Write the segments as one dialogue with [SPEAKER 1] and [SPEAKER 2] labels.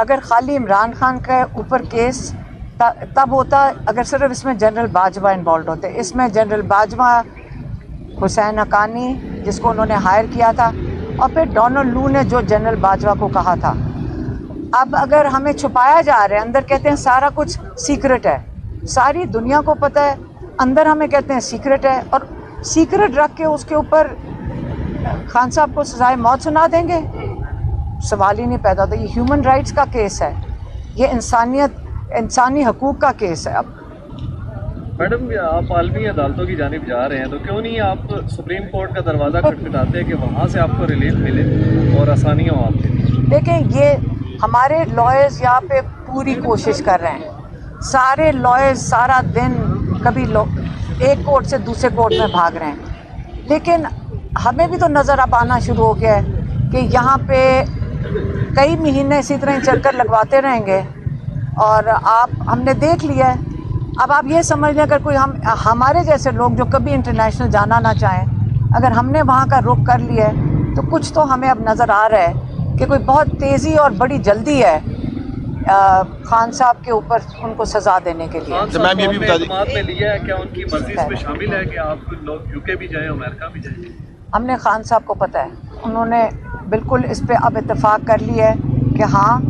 [SPEAKER 1] اگر خالی عمران خان کے اوپر کیس تب ہوتا اگر صرف اس میں جنرل باجوہ انوالوڈ ہوتے. اس میں جنرل باجوہ، حسین حقانی جس کو انہوں نے ہائر کیا تھا، اور پھر ڈونلڈ لو نے جو جنرل باجوہ کو کہا تھا. اب اگر ہمیں چھپایا جا رہا ہے، اندر کہتے ہیں سارا کچھ سیکرٹ ہے، ساری دنیا کو پتہ ہے، اندر ہمیں کہتے ہیں سیکرٹ ہے، اور سیکرٹ رکھ کے اس کے اوپر خان صاحب کو سزائے موت سنا دیں گے؟ سوال ہی نہیں پیدا ہوتا. یہ ہیومن رائٹس کا کیس ہے، یہ انسانی حقوق کا کیس ہے. اب
[SPEAKER 2] میڈم آپ عالمی عدالتوں کی جانب جا رہے ہیں تو کیوں نہیں آپ سپریم کورٹ کا دروازہ کھٹکھٹاتے ہیں کہ وہاں سے آپ کو ریلیف ملے اور آسانیاں ہوں آپ کے لیے؟
[SPEAKER 1] دیکھیں، یہ ہمارے لائرز یہاں پہ پوری کوشش کر رہے ہیں. سارے لائرز سارا دن کبھی ایک کورٹ سے دوسرے کورٹ میں بھاگ رہے ہیں، لیکن ہمیں بھی تو نظر اب آنا شروع ہو گیا ہے کہ یہاں پہ کئی مہینے اسی طرح چکر لگواتے رہیں گے. اور ہم نے دیکھ لیا ہے. اب آپ یہ سمجھ لیں، اگر کوئی ہمارے جیسے لوگ جو کبھی انٹرنیشنل جانا نہ چاہیں، اگر ہم نے وہاں کا رخ کر لیا ہے تو کچھ تو ہمیں اب نظر آ رہا ہے کہ کوئی بہت تیزی اور بڑی جلدی ہے خان صاحب کے اوپر ان کو سزا دینے کے لیے.
[SPEAKER 2] خان صاحب کو اعتماد میں لیا ہے، کیا ان کی مرضی اس میں شامل ہے کہ آپ لوگ یو کے بھی جائیں، امریکہ بھی جائیں؟
[SPEAKER 1] ہم نے خان صاحب کو پتہ ہے، انہوں نے بالکل اس پہ اب اتفاق کر لیا ہے کہ ہاں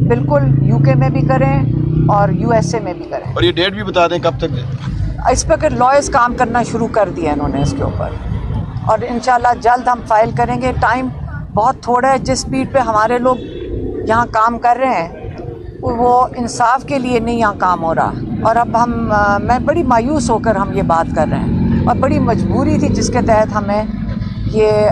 [SPEAKER 1] بالکل یو کے میں بھی کریں اور یو ایس اے میں بھی کریں.
[SPEAKER 3] اور یہ ڈیٹ بھی بتا دیں کب تک؟
[SPEAKER 1] اس پہ کہ لائرز کام کرنا شروع کر دیا انہوں نے اس کے اوپر، اور انشاءاللہ جلد ہم فائل کریں گے. ٹائم بہت تھوڑا ہے. جس سپیڈ پہ ہمارے لوگ یہاں کام کر رہے ہیں وہ انصاف کے لیے نہیں یہاں کام ہو رہا. اور اب میں بڑی مایوس ہو کر ہم یہ بات کر رہے ہیں، اور بڑی مجبوری تھی جس کے تحت ہمیں یہ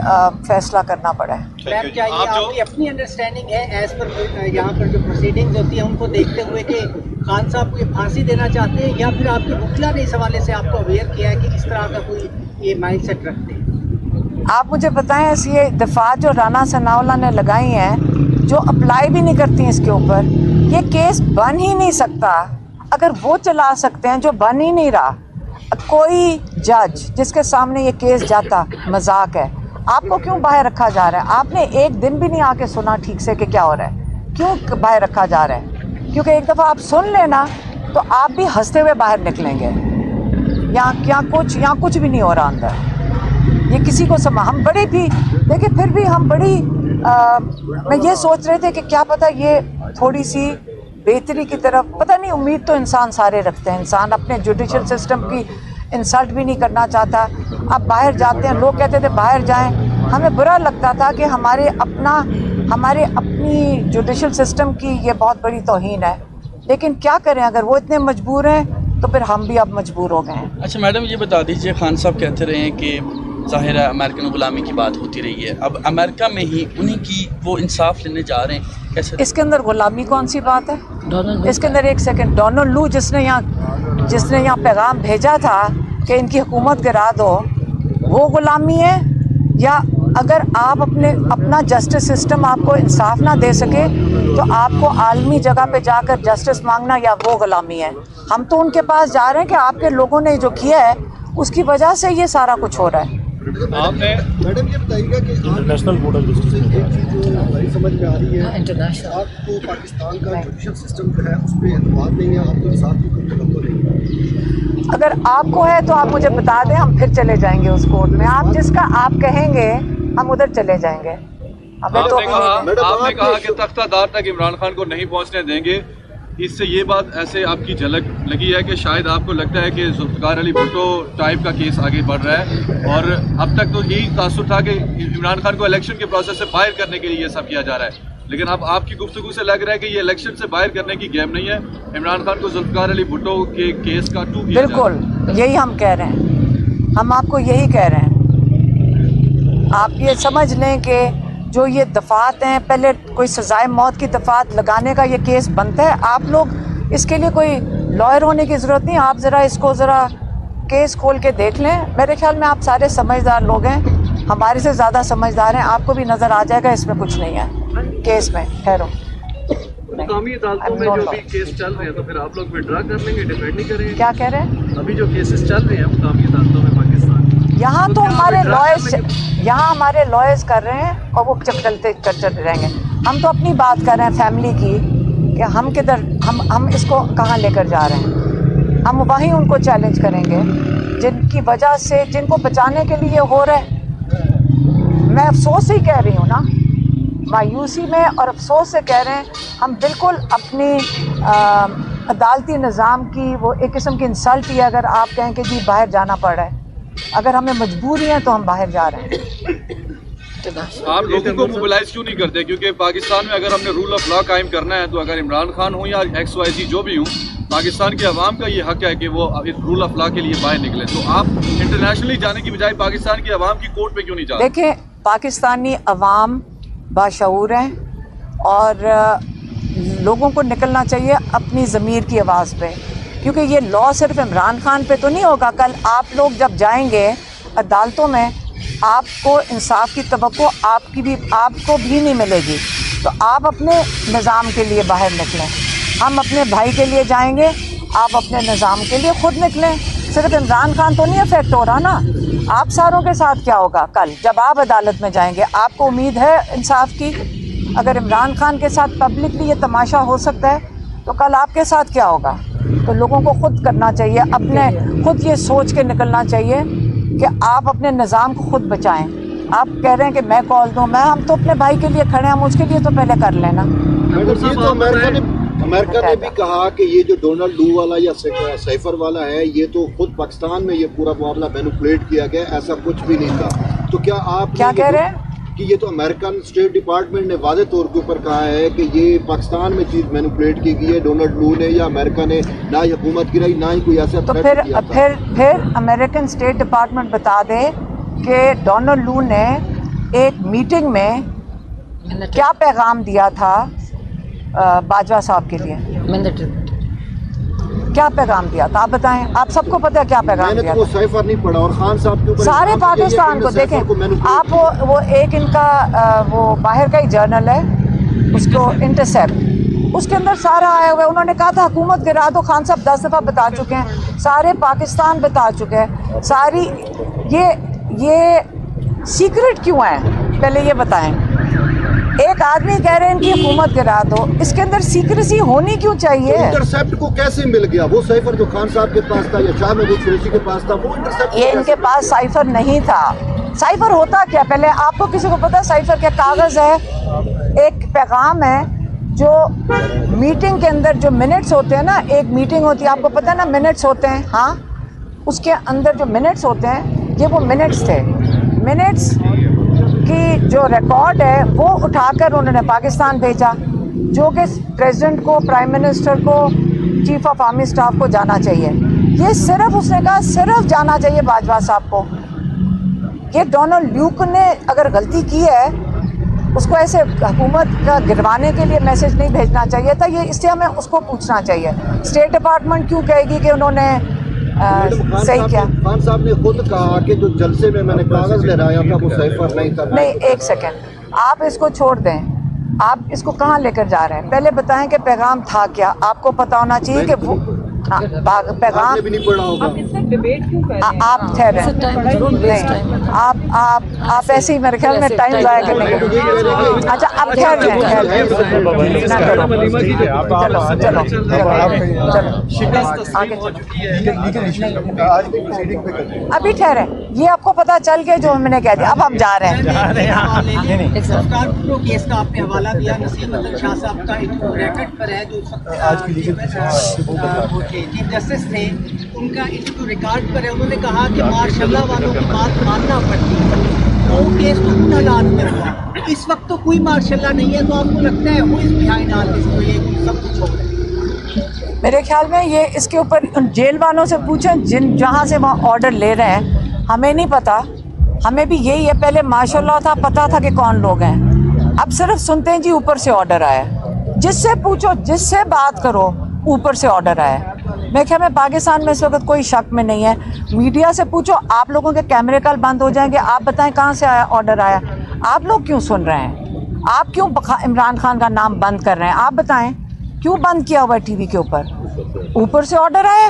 [SPEAKER 1] فیصلہ کرنا پڑا ہے.
[SPEAKER 4] میم کیا یہ آپ کی اپنی انڈرسٹینڈنگ ہے ایز پر یہاں پر جو پروسیڈنگز ہوتی ہیں ان کو دیکھتے ہوئے کہ خان صاحب کو یہ پھانسی دینا چاہتے ہیں، یا پھر آپ کے وکلا نے اس حوالے سے آپ کو اویئر کیا ہے کہ اس طرح کا کوئی یہ مائنڈ سیٹ رکھتے ہیں؟
[SPEAKER 1] آپ مجھے بتائیں، ایسی یہ دفعات جو رانا ثناءاللہ نے لگائی ہیں جو اپلائی بھی نہیں کرتی ہیں اس کے اوپر، یہ کیس بن ہی نہیں سکتا. اگر وہ چلا سکتے ہیں جو بن ہی نہیں رہا، کوئی جج جس کے سامنے یہ کیس جاتا مذاق ہے. آپ کو کیوں باہر رکھا جا رہا ہے؟ آپ نے ایک دن بھی نہیں آ کے سنا ٹھیک سے کہ کیا ہو رہا ہے، کیوں باہر رکھا جا رہا ہے؟ کیونکہ ایک دفعہ آپ سن لینا تو آپ بھی ہنستے ہوئے باہر نکلیں گے. یہاں کچھ بھی نہیں ہو رہا اندر. یہ کسی کو ہم بڑے بھی دیکھیں، پھر بھی ہم بڑی میں یہ سوچ رہے تھے کہ کیا پتہ یہ تھوڑی سی بہتری کی طرف، پتہ نہیں، امید تو انسان سارے رکھتے ہیں. انسان اپنے جوڈیشل سسٹم کی انسلٹ بھی نہیں کرنا چاہتا. اب باہر جاتے ہیں، لوگ کہتے تھے باہر جائیں، ہمیں برا لگتا تھا کہ ہمارے اپنی جوڈیشل سسٹم کی یہ بہت بڑی توہین ہے. لیکن کیا کریں، اگر وہ اتنے مجبور ہیں تو پھر ہم بھی اب مجبور ہو گئے ہیں.
[SPEAKER 5] اچھا میڈم، یہ بتا دیجئے، خان صاحب کہتے رہے ہیں کہ ظاہر ہے امریکن غلامی کی بات ہوتی رہی ہے، اب امریکہ میں ہی انہی کی وہ انصاف لینے جا رہے ہیں، کیسے؟
[SPEAKER 1] اس کے اندر غلامی کون سی بات ہے؟ اس کے اندر ایک سیکنڈ، ڈونلڈ لو جس نے یہاں پیغام بھیجا تھا کہ ان کی حکومت گرا دو، وہ غلامی ہے؟ یا اگر آپ اپنا جسٹس سسٹم آپ کو انصاف نہ دے سکے تو آپ کو عالمی جگہ پہ جا کر جسٹس مانگنا، یا وہ غلامی ہے؟ ہم تو ان کے پاس جا رہے ہیں کہ آپ کے لوگوں نے جو کیا ہے اس کی وجہ سے یہ سارا کچھ ہو رہا ہے.
[SPEAKER 6] آپ نے میڈم یہ بتائیے گا کہ انٹرنیشنل بورڈر جسٹس ایک چیز جو ہماری سمجھ میں آ رہی ہے، آپ کو پاکستان کا جوڈیشل سسٹم جو ہے اس پہ اعتماد نہیں ہے، آپ کو انصاف کی کوئی توقع نہیں ہے؟
[SPEAKER 1] اگر آپ کو ہے تو آپ مجھے بتا دیں، ہم پھر چلے جائیں گے اس کورٹ میں. آپ جس کا آپ کہیں گے ہم ادھر چلے جائیں گے.
[SPEAKER 2] آپ نے کہا کہ تختہ دار تک عمران خان کو نہیں پہنچنے دیں گے. اس سے یہ بات ایسے آپ کی جھلک لگی ہے کہ شاید آپ کو لگتا ہے کہ ذوالفقار علی بھٹو ٹائپ کا کیس آگے بڑھ رہا ہے، اور اب تک تو یہی تاثر تھا کہ عمران خان کو الیکشن کے پروسیس سے باہر کرنے کے لیے یہ سب کیا جا رہا ہے. لیکن اب آپ کی گفتگو سے لگ رہا ہے کہ یہ الیکشن سے باہر کرنے کی گیم نہیں ہے، عمران خان کو ذوالفقار علی بھٹو کے کیس کا ٹو کیا جا رہا ہے.
[SPEAKER 1] بالکل یہی ہم کہہ رہے ہیں، ہم آپ کو یہی کہہ رہے ہیں. آپ یہ سمجھ لیں کہ جو یہ دفعات ہیں، پہلے کوئی سزائے موت کی دفعات لگانے کا یہ کیس بنتا ہے. آپ لوگ اس کے لیے کوئی لائر ہونے کی ضرورت نہیں. آپ اس کو کیس کھول کے دیکھ لیں. میرے خیال میں آپ سارے سمجھدار لوگ ہیں، ہمارے سے زیادہ سمجھدار ہیں. آپ کو بھی نظر آ جائے گا اس میں کچھ نہیں ہے کیس میں. ٹھہرو،
[SPEAKER 2] مقامی عدالتوں میں جو بھی کیس چل رہے ہیں تو پھر آپ لوگ وڈرا کر لیں گے، ڈیفینڈ نہیں کریں گے؟
[SPEAKER 1] کیا کہہ رہے ہیں؟
[SPEAKER 2] ابھی جو کیسز چل رہے ہیں مقامی عدالتوں میں پاکستان،
[SPEAKER 1] یہاں تو ہمارے لائرز کر رہے ہیں اور وہ چلتے رہیں گے. ہم تو اپنی بات کر رہے ہیں فیملی کی کہ ہم کدھر ہم اس کو کہاں لے کر جا رہے ہیں. ہم وہیں ان کو چیلنج کریں گے جن کی وجہ سے جن کو بچانے کے لیے ہو رہا ہے. میں افسوس ہی کہہ رہی ہوں نا, مایوسی میں اور افسوس سے کہہ رہے ہیں. ہم بالکل اپنی عدالتی نظام کی وہ ایک قسم کی انسلٹ ہی ہے اگر آپ کہیں کہ جی باہر جانا پڑ رہا ہے. اگر ہمیں مجبوری ہے تو ہم باہر جا رہے ہیں.
[SPEAKER 2] آپ لوگوں کو موبلائز کیوں نہیں کرتے؟ کیونکہ پاکستان میں اگر ہم نے رول آف لا قائم کرنا ہے تو اگر عمران خان ہوں یا XYZ جو بھی ہوں, پاکستان کے عوام کا یہ حق ہے کہ وہ اس رول آف لا کے لیے باہر نکلیں. تو آپ انٹرنیشنلی جانے کی بجائے پاکستان کے عوام کی کورٹ پہ کیوں نہیں جاتے؟
[SPEAKER 1] دیکھیں, پاکستانی عوام باشعور ہیں اور لوگوں کو نکلنا چاہیے اپنی ضمیر کی آواز پہ, کیونکہ یہ لا صرف عمران خان پہ تو نہیں ہوگا. کل آپ لوگ جب جائیں گے عدالتوں میں آپ کو انصاف کی توقع آپ کو بھی نہیں ملے گی. تو آپ اپنے نظام کے لیے باہر نکلیں. ہم اپنے بھائی کے لیے جائیں گے, آپ اپنے نظام کے لیے خود نکلیں. صرف عمران خان تو نہیں افیکٹ ہو رہا نا, آپ ساروں کے ساتھ کیا ہوگا کل جب آپ عدالت میں جائیں گے؟ آپ کو امید ہے انصاف کی؟ اگر عمران خان کے ساتھ پبلکلی یہ تماشا ہو سکتا ہے تو کل آپ کے ساتھ کیا ہوگا؟ تو لوگوں کو خود کرنا چاہیے, اپنے خود یہ سوچ کے نکلنا چاہیے کہ آپ اپنے نظام کو خود بچائیں. آپ کہہ رہے ہیں کہ میں کال دوں, ہم تو اپنے بھائی کے لیے کھڑے ہیں, ہم اس کے لیے تو پہلے کر لینا.
[SPEAKER 6] یہ تو امریکہ نے بھی کہا کہ یہ جو ڈونلڈ لو والا یا سائفر والا ہے یہ تو خود پاکستان میں یہ پورا معاملہ مینوپولیٹ کیا گیا, ایسا کچھ بھی نہیں تھا. تو کیا آپ
[SPEAKER 1] کیا کہہ رہے ہیں
[SPEAKER 6] کہ یہ تو امریکن اسٹیٹ ڈپارٹمنٹ نے واضح طور کے اوپر کہا ہے کہ یہ پاکستان میں چیز مینوپولیٹ کی گئی ہے, ڈونلڈ لو نے یا امریکہ نے نہ ہی حکومت گرائی نہ ہی کوئی ایسا
[SPEAKER 1] تو پھر امریکن اسٹیٹ ڈپارٹمنٹ بتا دے کہ ڈونلڈ لو نے ایک میٹنگ میں کیا پیغام دیا تھا باجوہ صاحب کے لیے, کیا پیغام دیا تھا آپ بتائیں. آپ سب کو پتہ ہے کیا پیغام دیا
[SPEAKER 6] وہ سائفر نہیں پڑھا اور خان صاحب کے اوپر
[SPEAKER 1] سارے پاکستان کو. دیکھیں آپ وہ ایک ان کا وہ باہر کا ہی جرنل ہے, اس کو انٹرسیپٹ, اس کے اندر سارا آیا ہوا ہے. انہوں نے کہا تھا حکومت گرا دو, خان صاحب 10 دفعہ بتا چکے ہیں, سارے پاکستان بتا چکے ہیں. ساری یہ سیکرٹ کیوں ہے پہلے یہ بتائیں. ایک آدمی کہہ رہے ہیں ان کی حکومت گرا دو, اس کے اندر سیکریسی ہونی کیوں چاہیے؟
[SPEAKER 6] انٹرسیپٹ کو کیسے مل گیا وہ سائفر جو خان صاحب کے پاس تھا یا شاہ محمود قریشی کے پاس تھا, وہ انٹرسیپٹ
[SPEAKER 1] یہ ان کے پاس سائفر نہیں تھا. سائفر ہوتا کیا پہلے آپ کو کسی کو پتا؟ سائفر کیا کاغذ ہے, ایک پیغام ہے جو میٹنگ کے اندر جو منٹس ہوتے ہیں نا, ایک میٹنگ ہوتی ہے آپ کو پتا ہے نا, منٹس ہوتے ہیں. ہاں, اس کے اندر جو منٹس ہوتے ہیں یہ وہ منٹس تھے. منٹس کی جو ریکارڈ ہے وہ اٹھا کر انہوں نے پاکستان بھیجا, جو کہ پریزیڈنٹ کو, پرائم منسٹر کو, چیف آف آرمی اسٹاف کو جانا چاہیے. یہ صرف اس نے کہا صرف جانا چاہیے باجوہ صاحب کو. یہ ڈونلڈ لیوک نے اگر غلطی کی ہے اس کو ایسے حکومت کا گروانے کے لیے میسج نہیں بھیجنا چاہیے تھا. یہ اس سے ہمیں اس کو پوچھنا چاہیے. اسٹیٹ ڈپارٹمنٹ کیوں کہے گی کہ انہوں نے صحیح کیا؟
[SPEAKER 6] خان صاحب نے خود کہا کہ جو جلسے میں نے کاغذ لہرایا تھا وہ سائفر نہیں تھا.
[SPEAKER 1] نہیں, ایک سیکنڈ, آپ اس کو چھوڑ دیں. آپ اس کو کہاں لے کر جا رہے ہیں پہلے بتائیں کہ پیغام تھا کیا. آپ کو پتا ہونا چاہیے کہ وہ پیغام
[SPEAKER 6] بھی نہیں پڑھا ہوگا.
[SPEAKER 1] آپ ٹھہرے, آپ ایسے ہی میرے خیال میں ٹائم ضائع کرنے کے. اچھا آپ ٹھہر جائیں, ابھی ٹھہرے. یہ آپ کو پتا چل گیا جو ہم نے کہہ دیا, اب ہم جا رہے ہیں.
[SPEAKER 4] کیس کا آپ نے حوالہ دیا, نصیر مدن شاہ صاحب کا ایک ریکٹ پر ہے جو چیف جسٹس تھے, ان کا ایک جو ریکارڈ پر ہے, انہوں نے کہا کہ ماشاء اللہ والوں کی بات ماننا پڑتی ہے. وہ کیس تو ان حالات میں ہوا, اس وقت تو کوئی ماشاء اللہ نہیں ہے, تو آپ کو لگتا ہے وہ اس بہائنڈ آل دس کو یہ سب کچھ ہو رہا ہے؟
[SPEAKER 1] میرے خیال میں یہ اس کے اوپر جیل والوں سے پوچھیں جہاں سے وہاں آرڈر لے رہے ہیں. ہمیں نہیں پتا, ہمیں بھی یہی ہے, پہلے ماشاء اللہ تھا, پتا تھا کہ کون لوگ ہیں, اب صرف سنتے ہیں جی اوپر سے آرڈر آیا. جس سے پوچھو, جس سے بات کرو, اوپر سے آرڈر آیا. میں خیال میں پاکستان میں اس وقت کوئی شک میں نہیں ہے. میڈیا سے پوچھو, آپ لوگوں کے کیمرے کل بند ہو جائیں گے, آپ بتائیں کہاں سے آیا آرڈر آیا. آپ لوگ کیوں سن رہے ہیں؟ آپ کیوں عمران خان کا نام بند کر رہے ہیں؟ آپ بتائیں کیوں بند کیا ہوا ہے ٹی وی کے اوپر؟ اوپر سے آرڈر آیا.